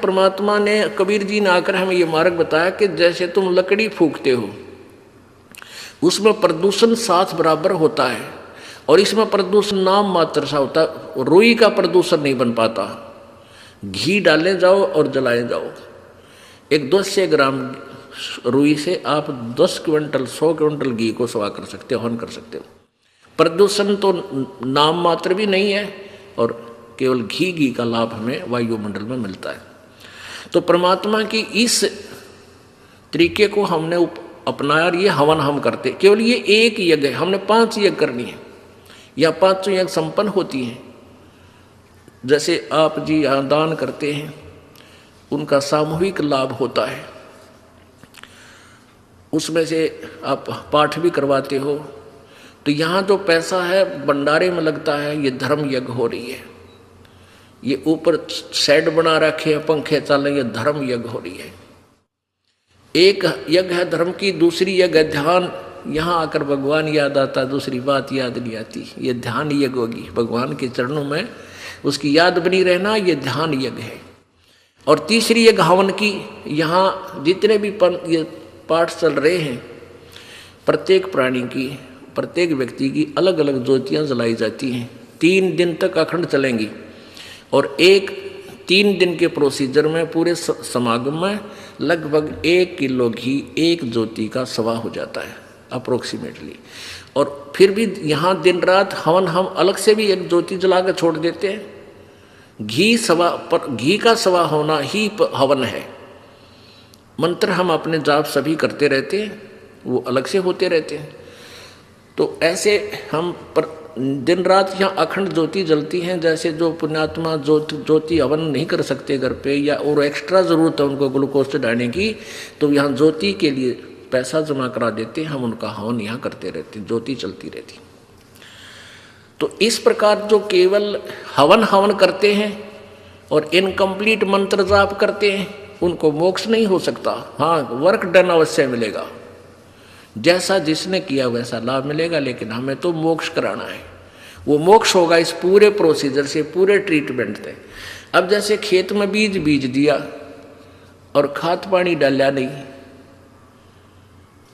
परमात्मा ने, कबीर जी ने आकर हमें ये मार्ग बताया कि जैसे तुम लकड़ी फूकते हो, उसमें प्रदूषण 7 बराबर होता है, और इसमें प्रदूषण नाम मात्र सा होता है। रुई का प्रदूषण नहीं बन पाता। घी डाले जाओ और जलाए जाओ, एक 200 ग्राम रुई से आप 10 क्विंटल 100 क्विंटल घी को सवा कर सकते हो, हवन कर सकते हो। प्रदूषण तो नाम मात्र भी नहीं है, और केवल घी का लाभ हमें वायुमंडल में मिलता है। तो परमात्मा की इस तरीके को हमने अपनाया, और ये हवन हम करते। केवल ये एक यज्ञ है, हमने 5 यज्ञ करनी है, या 5 यज्ञ संपन्न होती हैं। जैसे आप जी यहाँ दान करते हैं, उनका सामूहिक लाभ होता है। उसमें से आप पाठ भी करवाते हो, तो यहाँ जो पैसा है भंडारे में लगता है, ये धर्म यज्ञ हो रही है। ये ऊपर शेड बना रखे हैं, पंखे चल रहे, ये धर्म यज्ञ हो रही है। एक यज्ञ है धर्म की, दूसरी यज्ञ है ध्यान। यहाँ आकर भगवान याद आता, दूसरी बात याद नहीं आती। ये ध्यान यज्ञ होगी, भगवान के चरणों में उसकी याद बनी रहना, ये ध्यान यज्ञ है। और तीसरी यज्ञ हवन की। यहाँ जितने भी ये पाठ चल रहे हैं, प्रत्येक प्राणी की, प्रत्येक व्यक्ति की अलग अलग ज्योतियाँ जलाई जाती हैं। 3 दिन तक अखंड चलेंगी, और 3 दिन के प्रोसीजर में पूरे समागम में लगभग 1 किलो घी एक ज्योति का सवा हो जाता है अप्रोक्सीमेटली। और फिर भी यहाँ दिन रात हवन हम अलग से भी एक ज्योति जला कर छोड़ देते हैं। घी का सवा होना ही हवन है। मंत्र हम अपने जाप सभी करते रहते हैं, वो अलग से होते रहते हैं। तो ऐसे हम दिन रात यहाँ अखंड ज्योति जलती हैं। जैसे जो पुण्यात्मा ज्योति हवन नहीं कर सकते घर पे, या और एक्स्ट्रा ज़रूरत है उनको ग्लूकोज चढ़ाने की, तो यहाँ ज्योति के लिए पैसा जमा करा देते हैं, हम उनका हवन यहाँ करते रहते हैं, ज्योति चलती रहती। तो इस प्रकार जो केवल हवन करते हैं और इनकम्प्लीट मंत्र जाप करते हैं, उनको मोक्ष नहीं हो सकता। हाँ, वर्क डन अवश्य मिलेगा, जैसा जिसने किया वैसा लाभ मिलेगा, लेकिन हमें तो मोक्ष कराना है। वो मोक्ष होगा इस पूरे प्रोसीजर से, पूरे ट्रीटमेंट से। अब जैसे खेत में बीज दिया और खाद पानी डाला नहीं,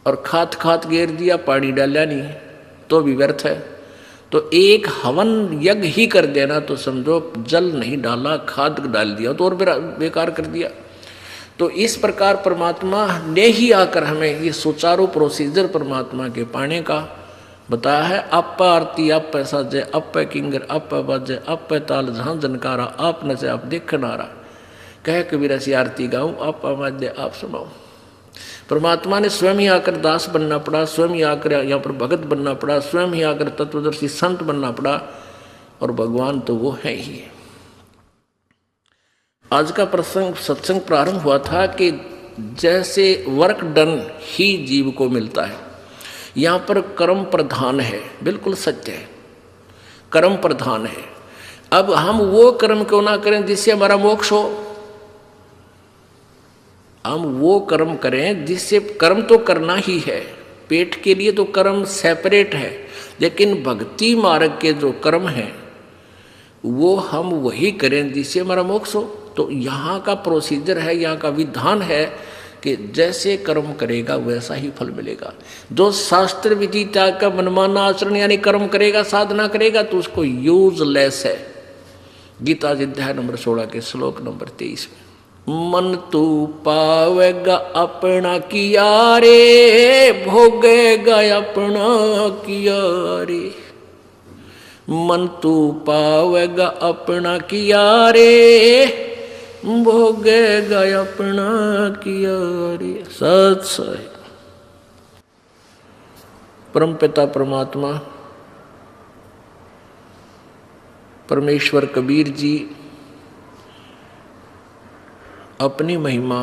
और खाद घेर दिया, पानी डाला नहीं, तो भी व्यर्थ है। तो एक हवन यज्ञ ही कर देना, तो समझो जल नहीं डाला, खाद डाल दिया तो और बेकार कर दिया। तो इस प्रकार परमात्मा ने ही आकर हमें ये सुचारू प्रोसीजर परमात्मा के पाने का बताया है। अप आरती अप साजे अप किंगर अप बाजे अप ताल जहाँ जनकारा आप न से आप देखनारा, कह कबीर ऐसी आरती गाऊँ आप आवाज़ आप सुनाओ। परमात्मा ने स्वयं ही आकर दास बनना पड़ा, स्वयं ही आकर यहाँ पर भगत बनना पड़ा, स्वयं ही आकर तत्वदर्शी संत बनना पड़ा, और भगवान तो वो है ही। आज का प्रसंग सत्संग प्रारंभ हुआ था कि जैसे वर्क डन ही जीव को मिलता है, यहाँ पर कर्म प्रधान है, बिल्कुल सत्य है, कर्म प्रधान है। अब हम वो कर्म क्यों ना करें जिससे हमारा मोक्ष हो। हम वो कर्म करें जिससे, कर्म तो करना ही है, पेट के लिए तो कर्म सेपरेट है, लेकिन भक्ति मार्ग के जो कर्म हैं वो हम वही करें जिससे हमारा मोक्ष हो। तो यहाँ का प्रोसीजर है, यहाँ का विधान है कि जैसे कर्म करेगा वैसा ही फल मिलेगा। जो शास्त्र विधि त्याग का मनमाना आचरण यानी कर्म करेगा, साधना करेगा, तो उसको यूजलेस है। गीता अध्याय नंबर 16 के श्लोक नंबर 23 में, मन तू पावेगा अपना किया रे, भोगेगा अपना किया रे। मन तू पावेगा अपना किया रे, भोगेगा अपना किया रे। सच है। परमपिता परमात्मा परमेश्वर कबीर जी अपनी महिमा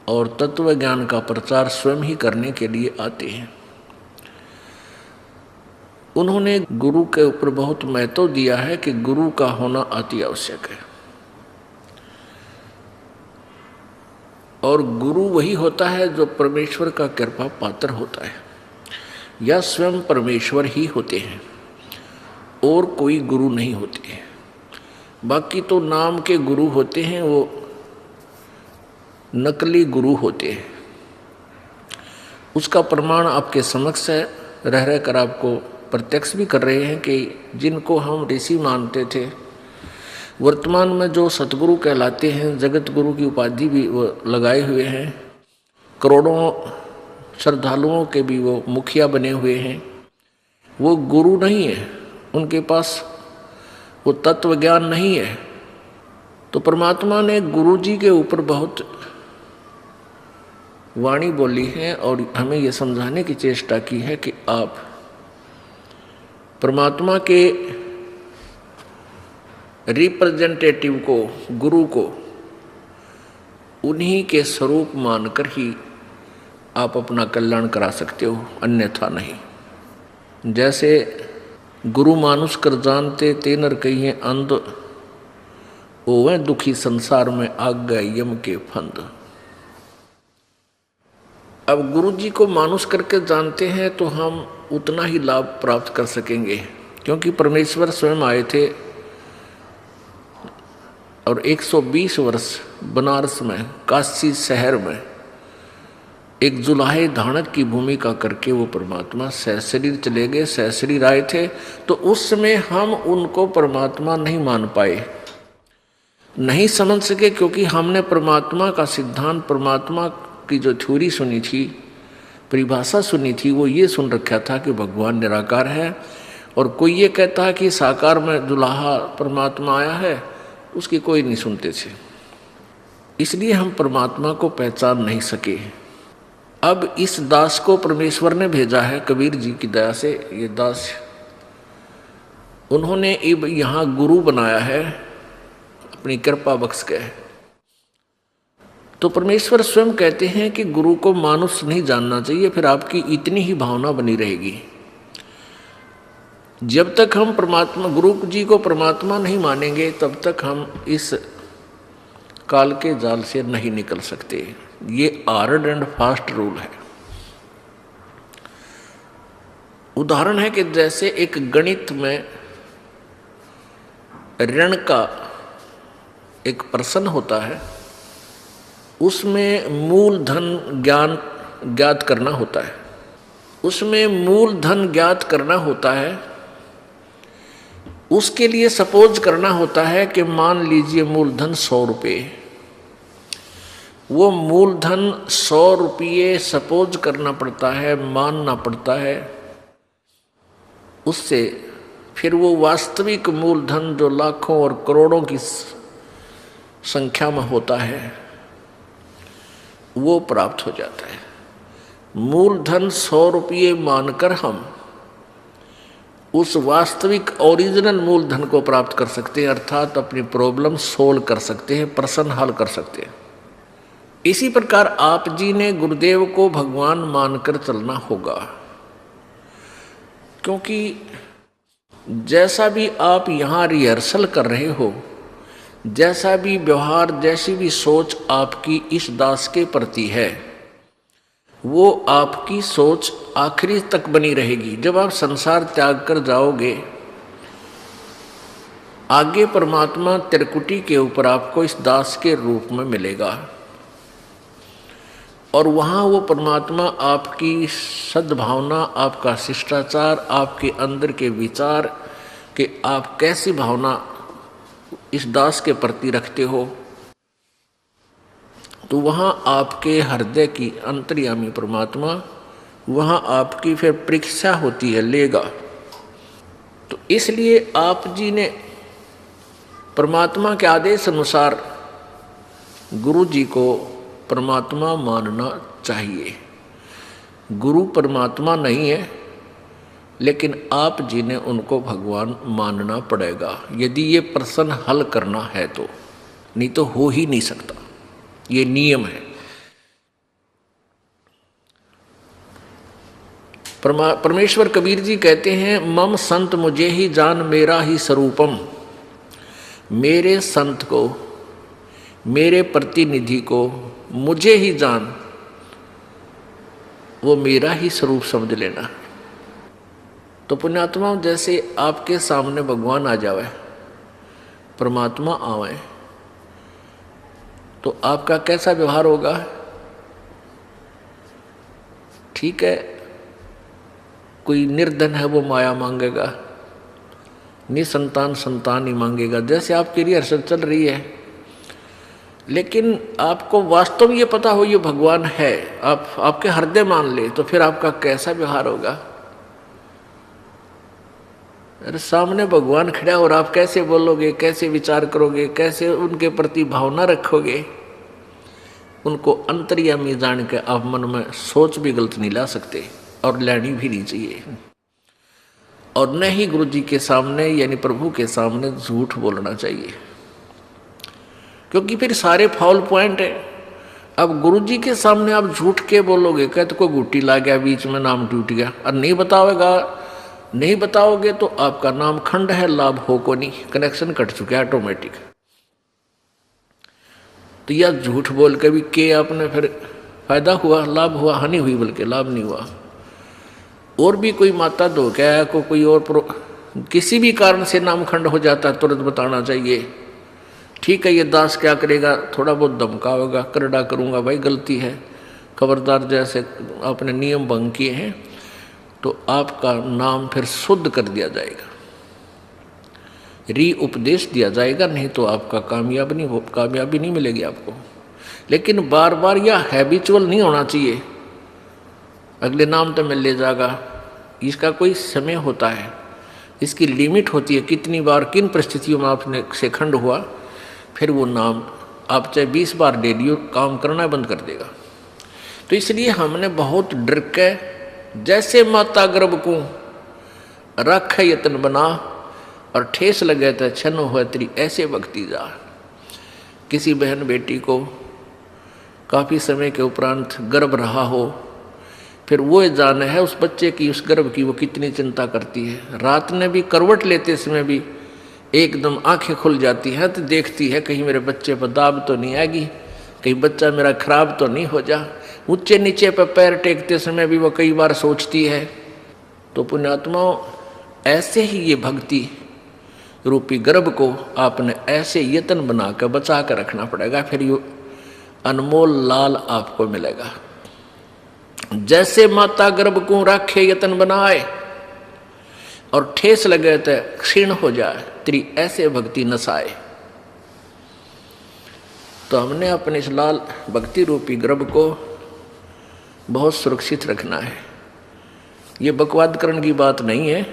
और तत्व ज्ञान का प्रचार स्वयं ही करने के लिए आते हैं। उन्होंने गुरु के ऊपर बहुत महत्व दिया है कि गुरु का होना अति आवश्यक है, और गुरु वही होता है जो परमेश्वर का कृपा पात्र होता है, या स्वयं परमेश्वर ही होते हैं, और कोई गुरु नहीं होते हैं। बाकी तो नाम के गुरु होते हैं, वो नकली गुरु होते हैं। उसका प्रमाण आपके समक्ष है, रह रह कर आपको प्रत्यक्ष भी कर रहे हैं कि जिनको हम ऋषि मानते थे, वर्तमान में जो सतगुरु कहलाते हैं, जगत गुरु की उपाधि भी वो लगाए हुए हैं, करोड़ों श्रद्धालुओं के भी वो मुखिया बने हुए हैं, वो गुरु नहीं है, उनके पास वो तत्व ज्ञान नहीं है। तो परमात्मा ने गुरु जी के ऊपर बहुत वाणी बोली है और हमें ये समझाने की चेष्टा की है कि आप परमात्मा के रिप्रेजेंटेटिव को, गुरु को, उन्हीं के स्वरूप मानकर ही आप अपना कल्याण करा सकते हो, अन्यथा नहीं। जैसे गुरु मानुष कर जानते ते नर कहिए अंध, ओवे दुखी संसार में आग गए यम के फंद। अब गुरु जी को मानुष करके जानते हैं तो हम उतना ही लाभ प्राप्त कर सकेंगे, क्योंकि परमेश्वर स्वयं आए थे और 120 वर्ष बनारस में, काशी शहर में एक जुलाहे धानक की भूमिका करके वो परमात्मा सहशरीर चले गए, सहशरीर आए थे। तो उस समय हम उनको परमात्मा नहीं मान पाए, नहीं समझ सके, क्योंकि हमने परमात्मा का सिद्धांत, परमात्मा की जो थ्योरी सुनी थी, परिभाषा सुनी थी, वो ये सुन रखा था कि भगवान निराकार है, और कोई ये कहता है कि साकार में दुल्हा परमात्मा आया है, उसकी कोई नहीं सुनते थे। इसलिए हम परमात्मा को पहचान नहीं सके। अब इस दास को परमेश्वर ने भेजा है, कबीर जी की दया से ये दास, उन्होंने अब यहाँ गुरु बनाया है, अपनी कृपा बख्श के। तो परमेश्वर स्वयं कहते हैं कि गुरु को मानुष नहीं जानना चाहिए, फिर आपकी इतनी ही भावना बनी रहेगी। जब तक हम परमात्मा, गुरु जी को परमात्मा नहीं मानेंगे, तब तक हम इस काल के जाल से नहीं निकल सकते। ये हार्ड एंड फास्ट रूल है। उदाहरण है कि जैसे एक गणित में ऋण का एक प्रश्न होता है, उसमें मूलधन ज्ञात करना होता है, उसमें मूलधन ज्ञात करना होता है। उसके लिए सपोज करना होता है कि मान लीजिए मूलधन 100 रुपये, वो मूलधन 100 रुपये सपोज करना पड़ता है, मानना पड़ता है। उससे फिर वो वास्तविक मूलधन जो लाखों और करोड़ों की संख्या में होता है, वो प्राप्त हो जाता है। मूलधन 100 रुपये मानकर हम उस वास्तविक ओरिजिनल मूलधन को प्राप्त कर सकते हैं, अर्थात अपनी प्रॉब्लम सोल्व कर सकते हैं, प्रश्न हल कर सकते हैं। इसी प्रकार आप जी ने गुरुदेव को भगवान मानकर चलना होगा, क्योंकि जैसा भी आप यहाँ रिहर्सल कर रहे हो, जैसा भी व्यवहार, जैसी भी सोच आपकी इस दास के प्रति है, वो आपकी सोच आखिरी तक बनी रहेगी। जब आप संसार त्याग कर जाओगे, आगे परमात्मा त्रिकुटी के ऊपर आपको इस दास के रूप में मिलेगा, और वहाँ वो परमात्मा आपकी सद्भावना, आपका शिष्टाचार, आपके अंदर के विचार कि आप कैसी भावना इस दास के प्रति रखते हो, तो वहाँ आपके हृदय की अंतर्यामी परमात्मा वहाँ आपकी फिर परीक्षा होती है, लेगा। तो इसलिए आप जी ने परमात्मा के आदेश अनुसार गुरु जी को परमात्मा मानना चाहिए। गुरु परमात्मा नहीं है, लेकिन आप जी ने उनको भगवान मानना पड़ेगा, यदि ये प्रश्न हल करना है तो, नहीं तो हो ही नहीं सकता। ये नियम है। परमेश्वर कबीर जी कहते हैं, मम संत मुझे ही जान मेरा ही स्वरूपम। मेरे संत को, मेरे प्रतिनिधि को मुझे ही जान, वो मेरा ही स्वरूप समझ लेना। तो पुण्यात्मा, जैसे आपके सामने भगवान आ जावे, परमात्मा आवे तो आपका कैसा व्यवहार होगा? ठीक है, कोई निर्धन है वो माया मांगेगा, निसंतान संतान ही मांगेगा, जैसे आपकी रिहर्सल चल रही है। लेकिन आपको वास्तव में ये पता हो ये भगवान है, आप आपके हृदय मान ले, तो फिर आपका कैसा व्यवहार होगा? अरे सामने भगवान खड़ा और आप कैसे बोलोगे, कैसे विचार करोगे, कैसे उनके प्रति भावना रखोगे? उनको अंतर्यामी जान के आप मन में सोच भी गलत नहीं ला सकते और लेनी भी नहीं चाहिए। और न ही गुरु जी के सामने यानी प्रभु के सामने झूठ बोलना चाहिए, क्योंकि फिर सारे फाउल पॉइंट है। अब गुरु जी के सामने आप झूठ के बोलोगे, कहते कोई गुट्टी ला गया बीच में, नाम टूट गया, और नहीं बताओगे तो आपका नाम खंड है, लाभ हो को नहीं, कनेक्शन कट चुका है ऑटोमेटिक। तो यह झूठ बोल के भी के आपने फिर फायदा हुआ, लाभ हुआ, हानि हुई, बल्कि लाभ नहीं हुआ। और भी कोई माता धो के आया को कोई और किसी भी कारण से नाम खंड हो जाता है, तुरंत बताना चाहिए। ठीक है, ये दास क्या करेगा, थोड़ा बहुत धमका होगा, करड़ा करूँगा, भाई गलती है, खबरदार, जैसे आपने नियम भंग किए हैं, तो आपका नाम फिर शुद्ध कर दिया जाएगा, री उपदेश दिया जाएगा, नहीं तो आपका कामयाबी नहीं मिलेगी आपको। लेकिन बार बार यह हैबिचुअल नहीं होना चाहिए, अगले नाम तो मिल ले जाएगा, इसका कोई समय होता है, इसकी लिमिट होती है, कितनी बार किन परिस्थितियों में आपने से खंड हुआ, फिर वो नाम आप चाहे 20 बार डेली काम करना बंद कर देगा। तो इसलिए हमने बहुत डर के, जैसे माता गर्भ को रख यत्न बना और ठेस लगे तो छन हो तेरी ऐसे भक्ति जा। किसी बहन बेटी को काफ़ी समय के उपरांत गर्भ रहा हो, फिर वो जाने है उस बच्चे की, उस गर्भ की वो कितनी चिंता करती है। रात में भी करवट लेते समय भी एकदम आंखें खुल जाती हैं, तो देखती है कहीं मेरे बच्चे पर दाब तो नहीं आएगी, कहीं बच्चा मेरा खराब तो नहीं हो जा। ऊंचे नीचे पर पैर टेकते समय भी वो कई बार सोचती है। तो पुण्यात्माओं, ऐसे ही ये भक्ति रूपी गर्भ को आपने ऐसे यत्न बना कर बचा कर रखना पड़ेगा, फिर ये अनमोल लाल आपको मिलेगा। जैसे माता गर्भ को राखे यत्न बनाए और ठेस लगे तो क्षीण हो जाए, तेरी ऐसे भक्ति नसाए। तो हमने अपने इस लाल भक्ति रूपी गर्भ को बहुत सुरक्षित रखना है। ये बकवादकरण की बात नहीं है,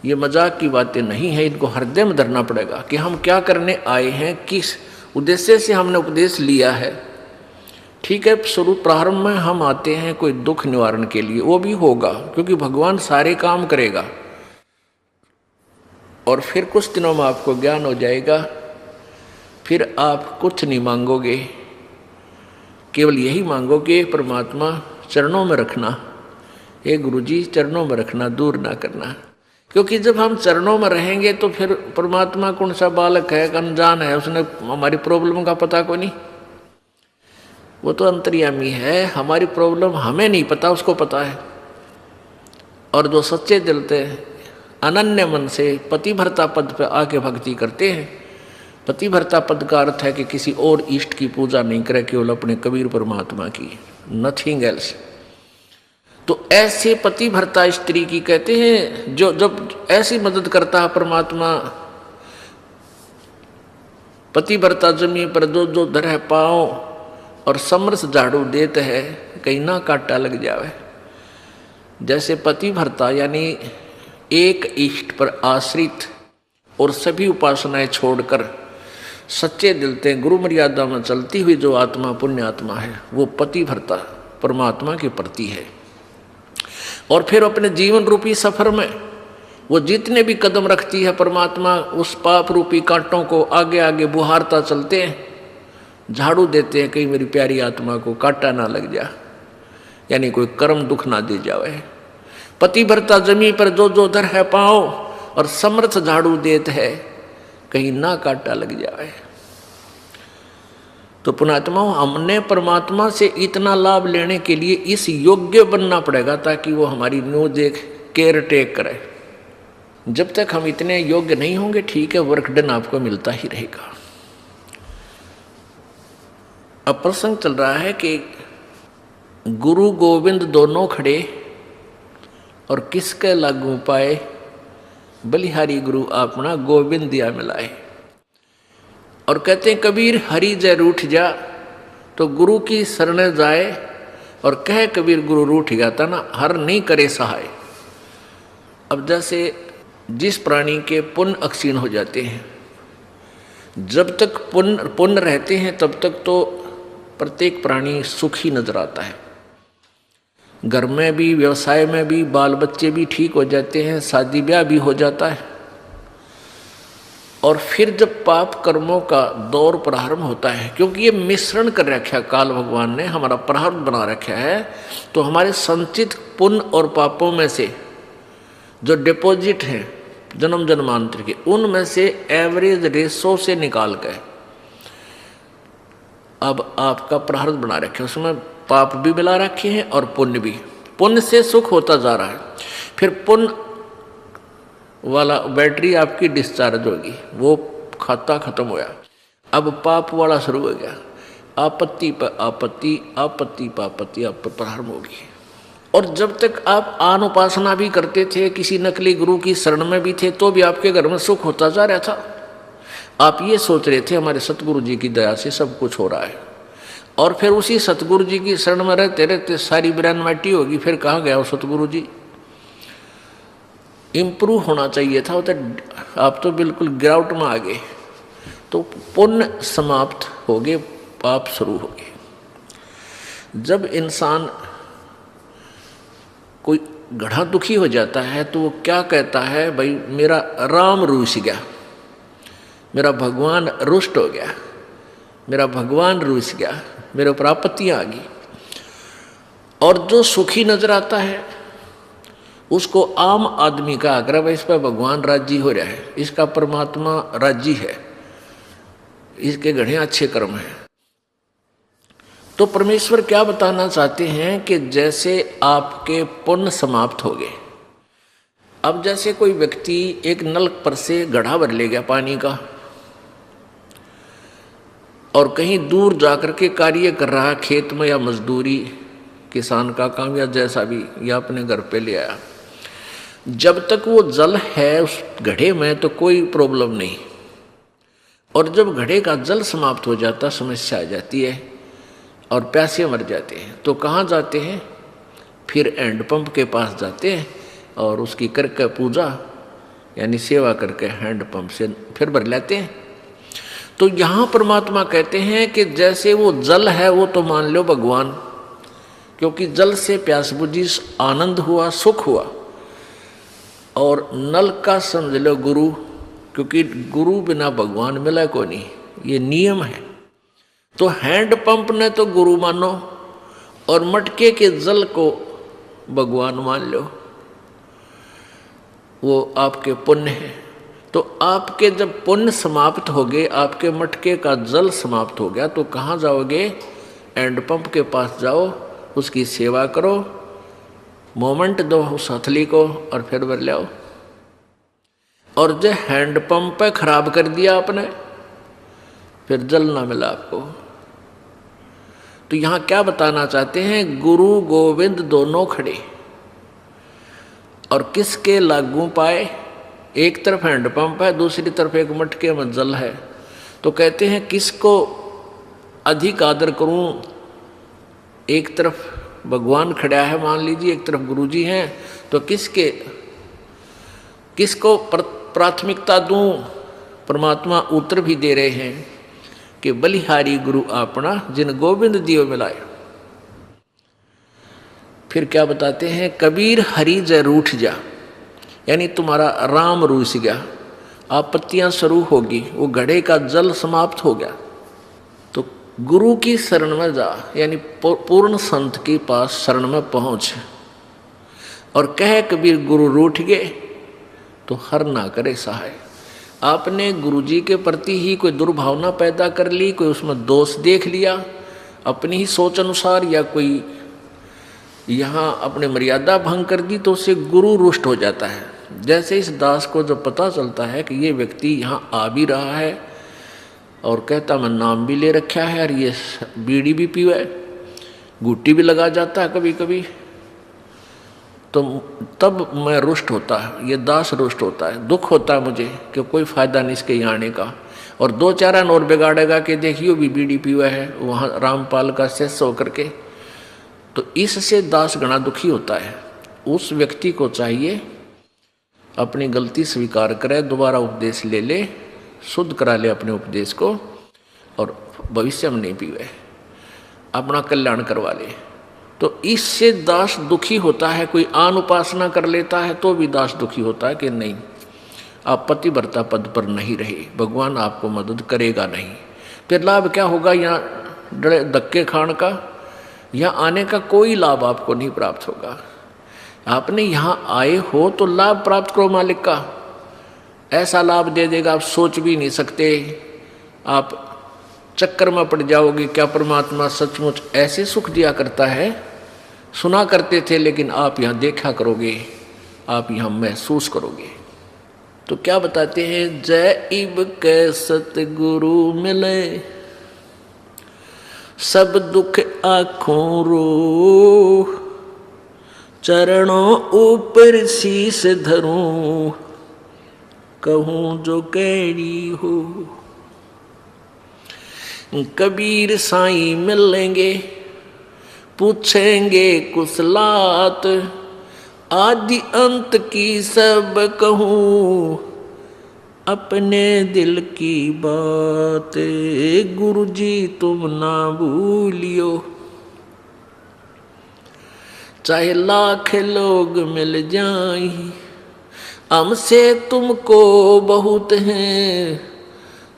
ये मजाक की बातें नहीं है, इनको हृदय में धरना पड़ेगा कि हम क्या करने आए हैं, किस उद्देश्य से हमने उपदेश लिया है। ठीक है, शुरू प्रारंभ में हम आते हैं कोई दुख निवारण के लिए, वो भी होगा क्योंकि भगवान सारे काम करेगा, और फिर कुछ दिनों में आपको ज्ञान हो जाएगा, फिर आप कुछ नहीं मांगोगे, केवल यही मांगोगे परमात्मा चरणों में रखना, हे गुरुजी चरणों में रखना, दूर ना करना। क्योंकि जब हम चरणों में रहेंगे तो फिर परमात्मा कौन सा बालक है, अनजान है, उसने हमारी प्रॉब्लम का पता कोई नहीं, वो तो अंतर्यामी है, हमारी प्रॉब्लम हमें नहीं पता, उसको पता है। और जो सच्चे दिल से अनन्य मन से पतिभरता पद पे आके भक्ति करते हैं, पतिभरता पद का अर्थ है कि किसी और इष्ट की पूजा नहीं करे, केवल अपने कबीर परमात्मा की, नथिंग एल्स। तो ऐसे पतिभरता स्त्री की कहते हैं, जो जब ऐसी मदद करता है परमात्मा, पतिभरता जमी पर जो जो धर पाओ और समरस झाड़ू देते है, कहीं ना काटा लग जावे। जैसे पतिभरता यानी एक इष्ट पर आश्रित और सभी उपासनाएं छोड़कर सच्चे दिल से गुरु मर्यादा में चलती हुई जो आत्मा पुण्य आत्मा है, वो पतिभरता परमात्मा के प्रति है। और फिर अपने जीवन रूपी सफर में वो जितने भी कदम रखती है परमात्मा, उस पाप रूपी कांटों को आगे आगे बुहारता चलते हैं, झाड़ू देते हैं, कहीं मेरी प्यारी आत्मा को कांटा ना लग जा, यानी कोई कर्म दुख ना दे जावे। पतिभरता जमी पर जो जो दर है पाओ और समर्थ झाड़ू देते है, कहीं ना कांटा लग जाए। तो पुणात्मा, हमने परमात्मा से इतना लाभ लेने के लिए इस योग्य बनना पड़ेगा ताकि वो हमारी न्यू देख केयर टेक करे, जब तक हम इतने योग्य नहीं होंगे, ठीक है, वर्क डन आपको मिलता ही रहेगा। अब प्रसंग चल रहा है कि गुरु गोविंद दोनों खड़े और किसके लागू पाए, बलिहारी गुरु अपना गोविंद दिया मिलाए। और कहते हैं कबीर हरि जय रूठ जा, तो गुरु की शरण जाए और कहे कबीर गुरु रूठ गया था ना, हर नहीं करे सहाय। अब जैसे जिस प्राणी के पुण्य अक्षीण हो जाते हैं, जब तक पुण्य रहते हैं तब तक तो प्रत्येक प्राणी सुखी नजर आता है। घर में भी, व्यवसाय में भी, बाल बच्चे भी ठीक हो जाते हैं, शादी ब्याह भी हो जाता है। और फिर जब पाप कर्मों का दौर प्रारंभ होता है, क्योंकि ये मिश्रण कर रखा है काल भगवान ने, हमारा प्रारब्ध बना रखा है, तो हमारे संचित पुण्य और पापों में से जो डिपॉजिट हैं जन्म जन्मांतर के, उनमें से एवरेज रेशो से निकाल के अब आपका प्रारब्ध बना रखे, उसमें पाप भी मिला रखे हैं और पुण्य भी। पुण्य से सुख होता जा रहा है, फिर पुण्य वाला बैटरी आपकी डिस्चार्ज होगी, वो खाता खत्म होया, अब पाप वाला शुरू हो गया, आपत्ति पर आपत्ति, आपत्ति पर आपत्ति आप पर प्रारंभ होगी। और जब तक आप आन उपासना भी करते थे, किसी नकली गुरु की शरण में भी थे, तो भी आपके घर में सुख होता जा रहा था। आप ये सोच रहे थे हमारे सतगुरु जी की दया से सब कुछ हो रहा है, और फिर उसी सतगुरु जी की शरण में रहते रहते सारी ब्रेन माटी होगी, फिर कहाँ गया वो सतगुरु जी। इम्प्रूव होना चाहिए था, तो आप तो बिल्कुल गिरावट में आ गए। तो पुण्य समाप्त हो गए, पाप शुरू हो गए। जब इंसान कोई गढ़ा दुखी हो जाता है तो वो क्या कहता है, भाई मेरा राम रूस गया, मेरा भगवान रुष्ट हो गया, मेरा भगवान रूस गया, मेरे ऊपर आपत्तियाँ आ गई। और जो सुखी नजर आता है उसको आम आदमी का आग्रह, इस पर भगवान राजी हो रहा है, इसका परमात्मा राजी है, इसके घड़े अच्छे कर्म हैं। तो परमेश्वर क्या बताना चाहते हैं कि जैसे आपके पुण्य समाप्त हो गए, अब जैसे कोई व्यक्ति एक नल पर से घड़ा भर ले गया पानी का और कहीं दूर जाकर के कार्य कर रहा, खेत में या मजदूरी, किसान का काम या जैसा भी, या अपने घर पे ले आया, जब तक वो जल है उस घड़े में तो कोई प्रॉब्लम नहीं। और जब घड़े का जल समाप्त हो जाता, समस्या आ जाती है और प्यासे मर जाते हैं, तो कहाँ जाते हैं, फिर हैंडपंप के पास जाते हैं और उसकी करके पूजा यानी सेवा करके हैंडपंप से फिर भर लेते हैं। तो यहाँ परमात्मा कहते हैं कि जैसे वो जल है वो तो मान लो भगवान, क्योंकि जल से प्यास बुझी, आनंद हुआ, सुख हुआ। और नल का समझ लो गुरु, क्योंकि गुरु बिना भगवान मिला को नहीं, ये नियम है। तो हैंडपंप ने तो गुरु मानो और मटके के जल को भगवान मान लो, वो आपके पुण्य है। तो आपके जब पुण्य समाप्त हो गए, आपके मटके का जल समाप्त हो गया, तो कहाँ जाओगे, हैंडपंप के पास जाओ, उसकी सेवा करो, मोमेंट दो उस हथली को और फिर भर ले आओ। और जो हैंडपंप पे खराब कर दिया आपने, फिर जल ना मिला आपको। तो यहाँ क्या बताना चाहते हैं, गुरु गोविंद दोनों खड़े और किसके लागू पाए, एक तरफ हैंडपंप है, दूसरी तरफ एक मटके में जल है। तो कहते हैं किसको अधिक आदर करूं, एक तरफ भगवान खड़ा है मान लीजिए, एक तरफ गुरुजी हैं, तो किसको प्राथमिकता दूं। परमात्मा उत्तर भी दे रहे हैं कि बलिहारी गुरु अपना जिन गोविंद दियो मिलाए। फिर क्या बताते हैं, कबीर हरि जय रूठ जा, यानी तुम्हारा राम रूस गया, आपत्तियां शुरू होगी, वो घड़े का जल समाप्त हो गया। तो गुरु की शरण में जा, यानी पूर्ण संत के पास शरण में पहुंच और कह कबीर गुरु रूठ गए तो हर ना करे सहाय। आपने गुरु जी के प्रति ही कोई दुर्भावना पैदा कर ली, कोई उसमें दोष देख लिया अपनी ही सोच अनुसार, या कोई यहाँ अपने मर्यादा भंग कर दी, तो उससे गुरु रुष्ट हो जाता है। जैसे इस दास को जब पता चलता है कि ये व्यक्ति यहाँ आ भी रहा है और कहता मैं नाम भी ले रखा है और ये बीड़ी भी पीवा है, गुट्टी भी लगा जाता है कभी कभी, तो तब मैं रुष्ट होता है, ये दास रुष्ट होता है, दुख होता है मुझे कि कोई फायदा नहीं इसके यहाँ आने का। और दो चार और बिगाड़ेगा कि देखियो भी बीड़ी पीवा है वहाँ रामपाल का शिष्य होकर के, तो इससे दास घना दुखी होता है। उस व्यक्ति को चाहिए अपनी गलती स्वीकार करे, दोबारा उपदेश ले ले, शुद्ध करा ले अपने उपदेश को और भविष्य में नहीं पीवे, अपना कल्याण करवा ले। तो इससे दास दुखी होता है। कोई आन उपासना कर लेता है तो भी दास दुखी होता है कि नहीं, आप पतिव्रता पद पर नहीं रहे, भगवान आपको मदद करेगा नहीं। फिर लाभ क्या होगा यहाँ डरे धक्के खान का, यहाँ आने का कोई लाभ आपको नहीं प्राप्त होगा। आपने यहाँ आए हो तो लाभ प्राप्त करो मालिक का, ऐसा लाभ दे देगा आप सोच भी नहीं सकते। आप चक्कर में पड़ जाओगे, क्या परमात्मा सचमुच ऐसे सुख दिया करता है, सुना करते थे लेकिन आप यहाँ देखा करोगे, आप यहाँ महसूस करोगे। तो क्या बताते हैं, जय इब कै सतगुरु मिले, सब दुख आँखों रो, चरणों ऊपर शीस धरूं, कहूँ जो कैरी हो। कबीर साईं मिलेंगे, पूछेंगे कुशलात, आदि अंत की सब कहूँ, अपने दिल की बात, गुरु जी तुम ना भूलियो। चाहे लाख लोग मिल जाएं, हमसे तुमको बहुत हैं,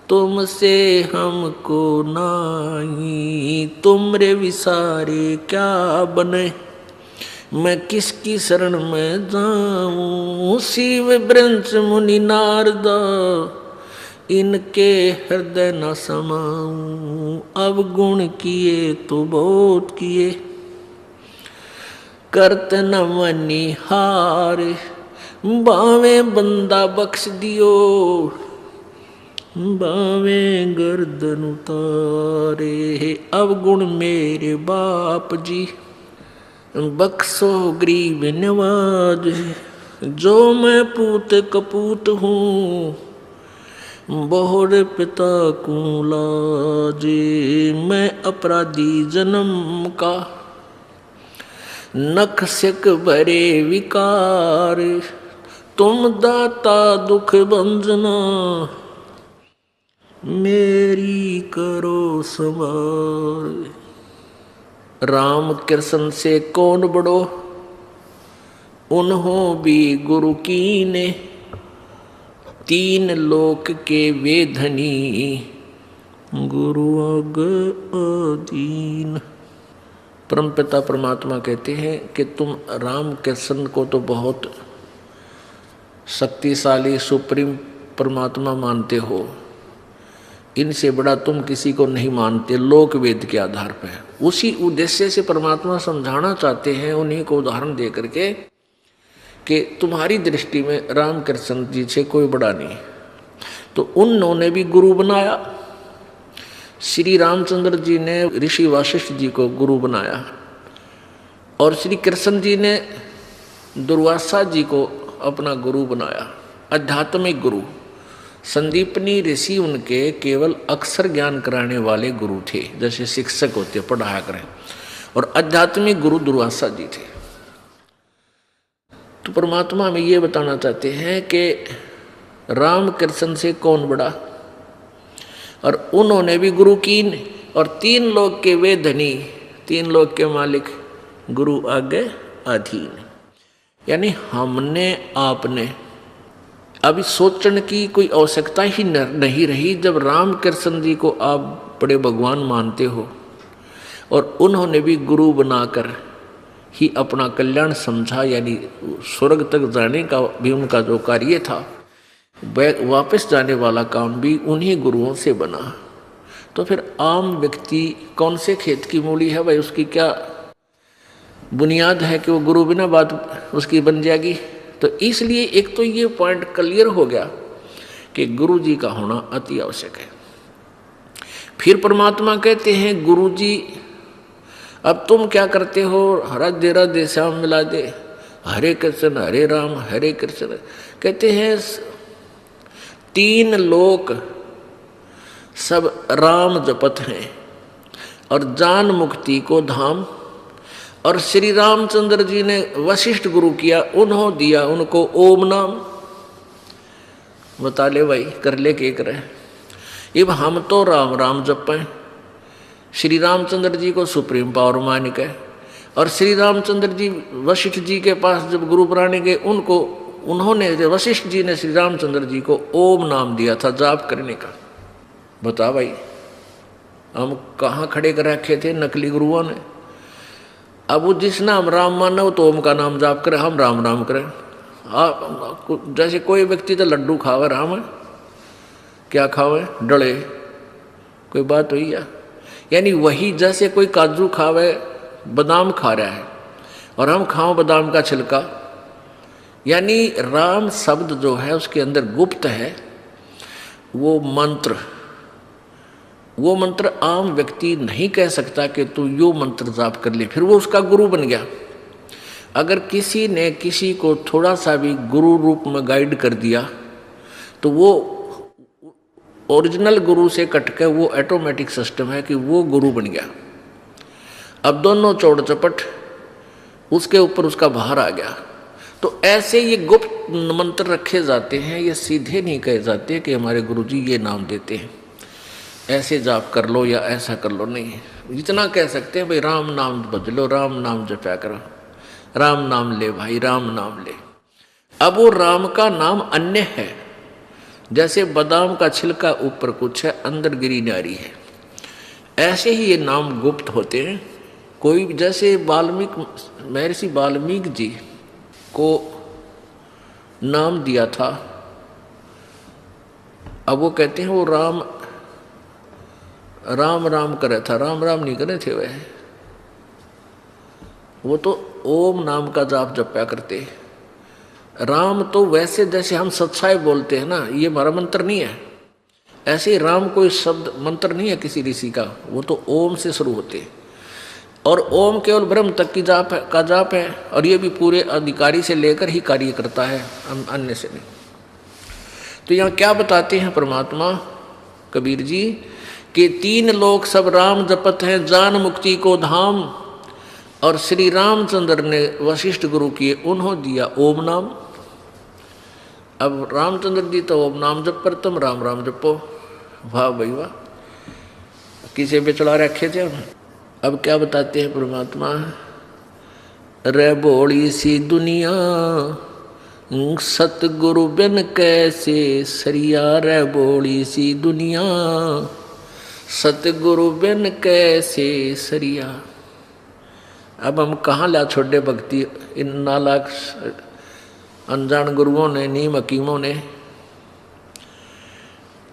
तुमसे हमको नाही, तुमरे विसारे क्या बने, मैं किसकी शरण में जाऊं। शिव ब्रंश मुनि नारदा, इनके हृदय न समाऊं, अब किए तो बहुत किए, करत न मनी हार, बावे बंदा बख्श दियो, बावे गर्दन उतारे। अब मेरे बाप जी, बख्शो गरीब नवाज, जो मैं पूत कपूत हूँ, बहुर पिता को लाजे, मैं अपराधी जन्म का, नख सिक भरे विकार, तुम दाता दुख भंजना, मेरी करो संवार। राम कृष्ण से कौन बड़ो, उन्हों भी गुरु कीने, तीन लोक के वे धनी, गुरु अग अधीन। परमपिता परमात्मा कहते हैं कि तुम राम कृष्ण को तो बहुत शक्तिशाली सुप्रीम परमात्मा मानते हो, इनसे बड़ा तुम किसी को नहीं मानते, लोक वेद के आधार पर। उसी उद्देश्य से परमात्मा समझाना चाहते हैं उन्हीं को उदाहरण दे करके कि तुम्हारी दृष्टि में राम कृष्ण जी से कोई बड़ा नहीं। तो उन्होंने भी गुरु बनाया, श्री रामचंद्र जी ने ऋषि वशिष्ठ जी को गुरु बनाया और श्री कृष्ण जी ने दुर्वासा जी को अपना गुरु बनाया, आध्यात्मिक गुरु। संदीपनी ऋषि उनके केवल अक्षर ज्ञान कराने वाले गुरु थे, जैसे शिक्षक होते पढ़ाया करें, और आध्यात्मिक गुरु दुर्वासा जी थे। तो परमात्मा हमें ये बताना चाहते हैं कि राम कृष्ण से कौन बड़ा, और उन्होंने भी गुरु कीन, और तीन लोग के वे धनी, तीन लोग के मालिक, गुरु आगे अधीन। यानी हमने आपने अभी सोचने की कोई आवश्यकता ही नहीं रही, जब राम कृष्ण जी को आप बड़े भगवान मानते हो और उन्होंने भी गुरु बनाकर ही अपना कल्याण समझा, यानी स्वर्ग तक जाने का भी उनका जो कार्य था, वापस जाने वाला काम भी उन्हीं गुरुओं से बना। तो फिर आम व्यक्ति कौन से खेत की मूली है भाई, उसकी क्या बुनियाद है कि वो गुरु बिना बात उसकी बन जाएगी। तो इसलिए एक तो ये पॉइंट क्लियर हो गया कि गुरु जी का होना अति आवश्यक है। फिर परमात्मा कहते हैं गुरु जी अब तुम क्या करते हो, राधे राधे श्याम मिला दे, हरे कृष्ण हरे राम हरे कृष्ण। कहते हैं 3 लोक सब राम जपत हैं और जान मुक्ति को धाम। और श्री रामचंद्र जी ने वशिष्ठ गुरु किया, उन्होंने दिया उनको ओम नाम। बता ले भाई, कर ले के करे। अब हम तो राम राम जपें, श्री रामचंद्र जी को सुप्रीम पावर मान के, और श्री रामचंद्र जी वशिष्ठ जी के पास जब गुरु बनाने गए उन्होंने वशिष्ठ जी ने श्री रामचंद्र जी को ओम नाम दिया था जाप करने का। बता भाई, हम कहाँ खड़े कर रखे थे नकली गुरुओं ने। अब वो जिस नाम राम माना वो तो ओम का नाम जाप करे, हम राम राम करें। जैसे कोई व्यक्ति तो लड्डू खावे राम है, क्या खावे डले, कोई बात हुई है। यानी वही जैसे कोई काजू खावे बादाम खा रहा है और हम खाओ बादाम का छिलका। यानी राम शब्द जो है उसके अंदर गुप्त है वो मंत्र आम व्यक्ति नहीं कह सकता कि तू यो मंत्र जाप कर ले, फिर वो उसका गुरु बन गया। अगर किसी ने किसी को थोड़ा सा भी गुरु रूप में गाइड कर दिया तो वो ओरिजिनल गुरु से कटकर वो ऑटोमेटिक सिस्टम है कि वो गुरु बन गया। अब दोनों चौड़ चपट उसके ऊपर उसका बाहर आ गया। तो ऐसे ये गुप्त मंत्र रखे जाते हैं, ये सीधे नहीं कहे जाते कि हमारे गुरुजी ये नाम देते हैं ऐसे जाप कर लो या ऐसा कर लो, नहीं। इतना कह सकते हैं भाई राम नाम भज लो, राम नाम जपा करो, राम नाम ले भाई, राम नाम ले। अब वो राम का नाम अन्य है, जैसे बादाम का छिलका ऊपर कुछ है अंदर गिरी नारी है, ऐसे ही ये नाम गुप्त होते हैं। कोई जैसे महर्षि वाल्मीकि जी को नाम दिया था, अब वो कहते हैं वो राम राम करे था, राम राम नहीं करे थे वह, वो तो ओम नाम का जाप जपया करते। राम तो वैसे जैसे हम सच्चाई बोलते हैं ना, ये हमारा मंत्र नहीं है। ऐसे राम कोई शब्द मंत्र नहीं है किसी ऋषि का, वो तो ओम से शुरू होते हैं। और ओम केवल ब्रह्म तक की जाप है, और ये भी पूरे अधिकारी से लेकर ही कार्य करता है, अन्य से नहीं। तो यहाँ क्या बताते हैं परमात्मा कबीर जी कि 3 लोग सब राम जपत हैं जान मुक्ति को धाम। और श्री रामचंद्र ने वशिष्ठ गुरु किए, उन्होंने दिया ओम नाम। अब रामचंद्र जी तो ओम नाम जप पर तुम राम राम जपो, वाह भाई वाह, किसे पे चढ़ा रखे थे। अब क्या बताते हैं परमात्मा, रे बोली सी दुनिया सतगुरु बिन कैसे सरिया, रे बोली सी दुनिया सतगुरु बिन कैसे सरिया। अब हम कहाँ ला छोड़े भक्ति, इन नालायक अनजान गुरुओं ने, नीम हकीमों ने।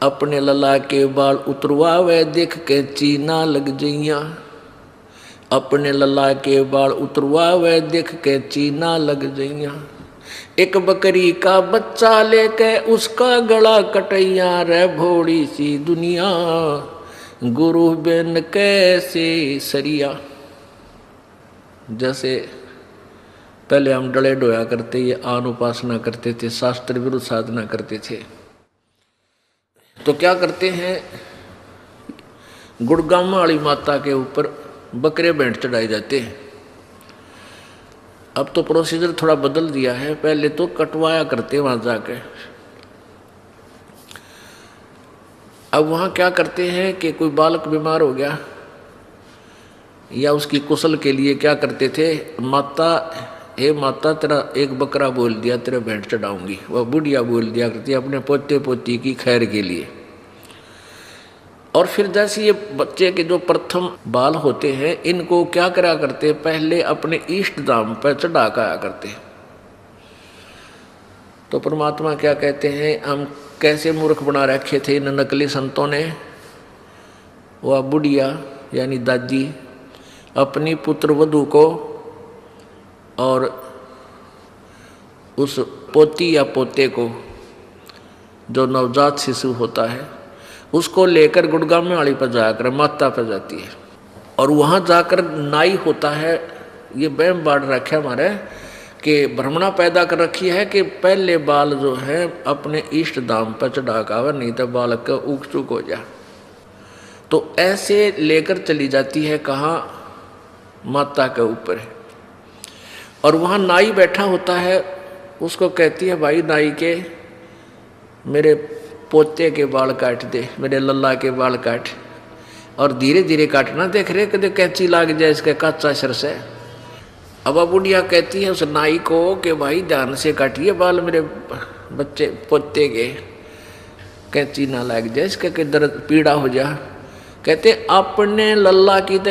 अपने लला के बाल उतरवावे देख के चीना लग जइया, अपने लला के बाल उतरवावे देख के चीना लग जइया। एक बकरी का बच्चा लेके उसका गला कटैया, रे भोड़ी सी दुनिया गुरु बिन कैसे सरिया। जैसे पहले हम डले डोया करते, ये आन उपासना करते थे, शास्त्र विरुद्ध साधना करते थे, तो क्या करते हैं, गुड़गामा वाली माता के ऊपर बकरे भेंट चढ़ाए जाते हैं। अब तो प्रोसीजर थोड़ा बदल दिया है, पहले तो कटवाया करते वहां जाके। अब वहाँ क्या करते हैं कि कोई बालक बीमार हो गया या उसकी कुशल के लिए क्या करते थे, माता हे माता तेरा एक बकरा बोल दिया तेरा भेंट चढ़ाऊंगी, वह बुढ़िया बोल दिया करती है अपने पोते पोती की खैर के लिए। और फिर जैसे ये बच्चे के जो प्रथम बाल होते हैं इनको क्या करा करते, पहले अपने इष्ट धाम पर चढ़ा कर आया करते। तो परमात्मा क्या कहते हैं, हम कैसे मूर्ख बना रखे थे इन नकली संतों ने। वह बुढ़िया यानी दादी अपनी पुत्र वधू को और उस पोती या पोते को, जो नवजात शिशु होता है, उसको लेकर गुड़गांव वाली पर जाकर माता पर जाती है और वहाँ जाकर नाई होता है। ये वहम बाढ़ रखे हमारे कि भ्रमणा पैदा कर रखी है कि पहले बाल जो है अपने इष्ट धाम पर चढ़ाकर, नहीं तो बालक का उग चुक हो जा। तो ऐसे लेकर चली जाती है कहाँ, माता के ऊपर है। और वहाँ नाई बैठा होता है, उसको कहती है भाई नाई के मेरे पोते के बाल काट दे, मेरे लल्ला के बाल काट, और धीरे धीरे काटना, देख रहे कदे कैंची लाग जाए इसके काचा सर से। अब बुढ़िया कहती है उस नाई को कि भाई ध्यान से काटिए बाल मेरे बच्चे पोते के, कैंची ना लग जाए इसके, कि दर्द पीड़ा हो जा। कहते अपने लल्ला की तो